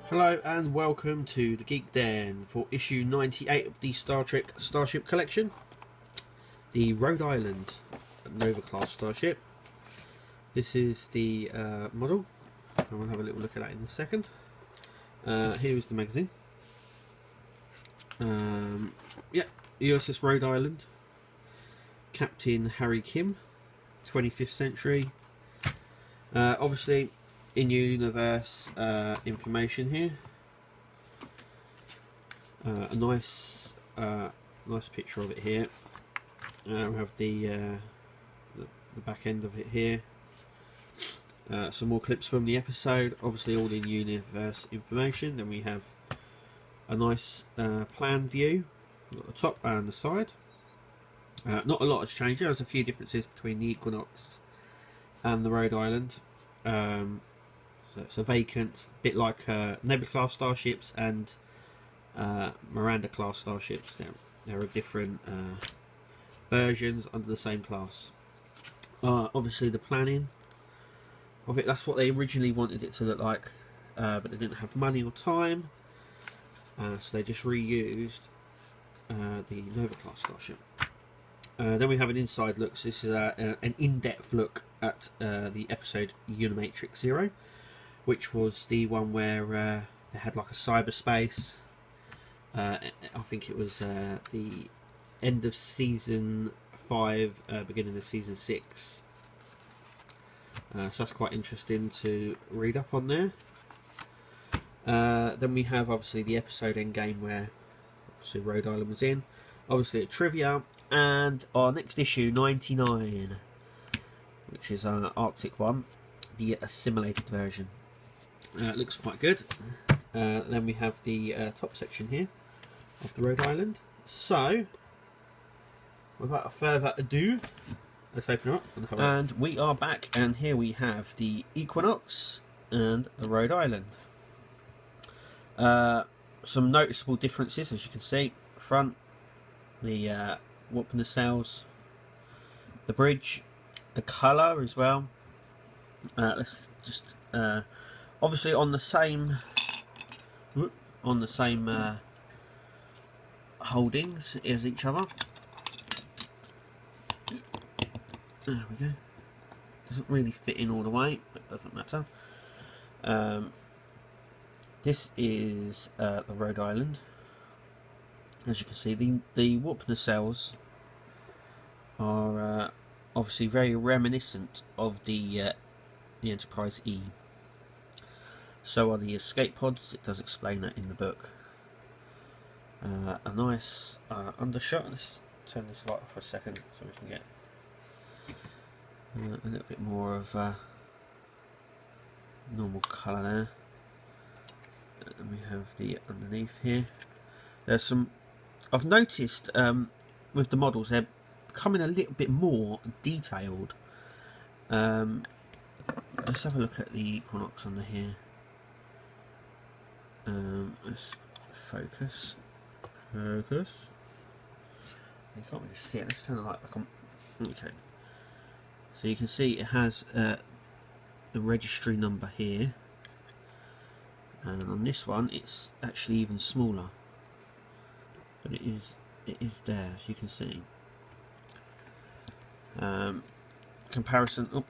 Hello and welcome to the Geek Den for issue 98 of the Star Trek Starship collection, the Rhode Island Nova class starship. This is the model, and we'll have a little look at that in a second. Here is the magazine. Yeah, USS Rhode Island, Captain Harry Kim, 25th century. Obviously in-universe information here. A nice picture of it here. We have the back end of it here. Some more clips from the episode. Obviously all in-universe information. Then we have a nice plan view at the top and the side. Not a lot has changed. There's a few differences between the Equinox and the Rhode Island. So it's a vacant, bit like Nebula class starships and Miranda class starships. There are different versions under the same class. Obviously the planning of it, that's what they originally wanted it to look like, but they didn't have money or time, so they just reused the Nova class starship. Then we have an inside look. So this is an in-depth look at the episode Unimatrix Zero, which was the one where they had like a cyberspace. I think it was the end of season 5, beginning of season 6. So that's quite interesting to read up on there. Then we have obviously the episode Endgame, where obviously Rhode Island was in. Obviously a trivia, and our next issue 99, which is our Arctic one, the assimilated version. It looks quite good. Then we have the top section here of the Rhode Island. So without further ado, let's open it up and have a look. And we are back, and here we have the Equinox and the Rhode Island. Some noticeable differences, as you can see. Front, the warp nacelles, the bridge, the colour as well. Let's just obviously on the same holdings as each other. There we go. Doesn't really fit in all the way, but doesn't matter. This is the Rhode Island. As you can see, the warp nacelles are obviously very reminiscent of the Enterprise E. So are the escape pods. It does explain that in the book. A nice undershot. Let's turn this light off for a second so we can get a little bit more of normal colour there. And we have the underneath here. There's some, I've noticed with the models, they're becoming a little bit more detailed. Let's have a look at the Equinox under here. Let's focus. You can't really see it. Let's turn the light back on. Okay. So you can see it has the registry number here, and on this one it's actually even smaller. But it is there, as you can see. Comparison. Oh,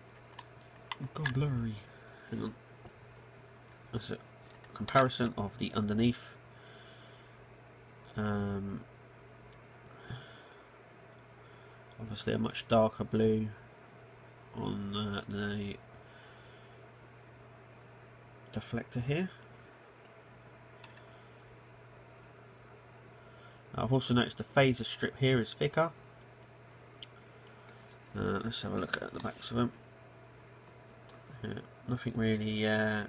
it's gone blurry. Hang on. That's it. Comparison of the underneath. Obviously a much darker blue on the deflector here. I've also noticed the phaser strip here is thicker. Let's have a look at the backs of them. Nothing really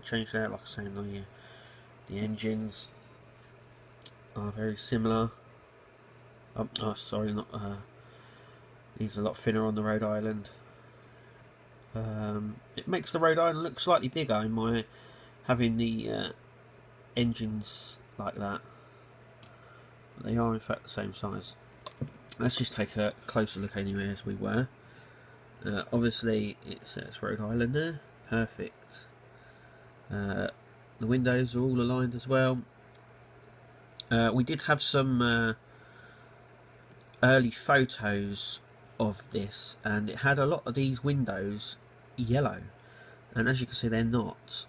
changed there. Like I say, the engines are very similar. Oh, sorry, not. These are a lot thinner on the Rhode Island. It makes the Rhode Island look slightly bigger in my having the engines like that. But they are in fact the same size. Let's just take a closer look anyway, as we were. Obviously it says Rhode Island there, perfect. The windows are all aligned as well. We did have some early photos of this, and it had a lot of these windows yellow, and as you can see they're not,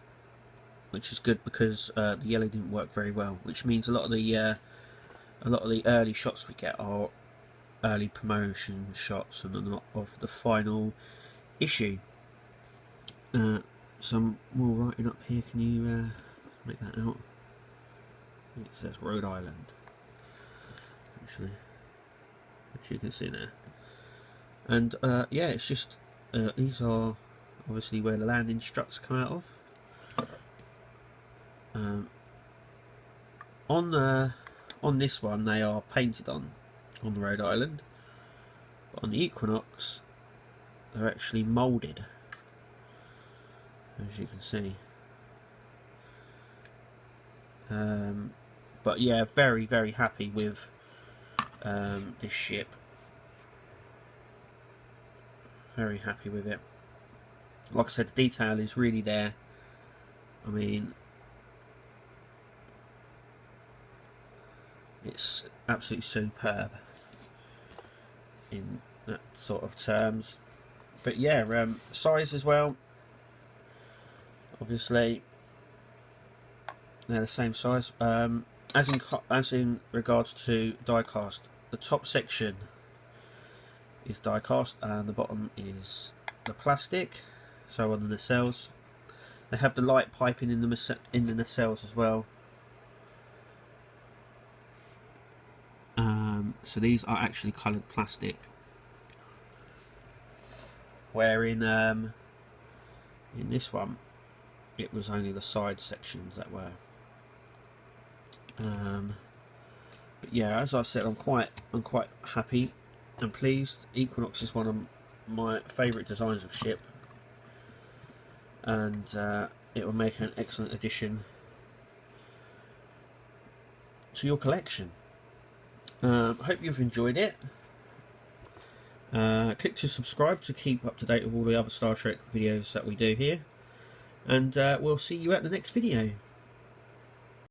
which is good because the yellow didn't work very well, which means a lot of the early shots we get are early promotion shots and not of the final issue. Some more writing up here, can you make that out? It says Rhode Island, actually, which you can see there. And yeah, it's just these are obviously where the landing struts come out of. On this one they are painted on the Rhode Island, but on the Equinox they're actually moulded, as you can see. But yeah, very, very happy with this ship. Very happy with it. Like I said, the detail is really there. I mean, it's absolutely superb in that sort of terms. But yeah, size as well. Obviously, they're the same size. As in regards to die cast, the top section is die cast and the bottom is the plastic. So on the nacelles, they have the light piping in the nacelles as well. So these are actually coloured plastic, where in this one it was only the side sections that were. But yeah, as I said, I'm quite happy and pleased. Equinox is one of my favourite designs of ship, and it will make an excellent addition to your collection. I hope you've enjoyed it. Click to subscribe to keep up to date with all the other Star Trek videos that we do here, and we'll see you at the next video.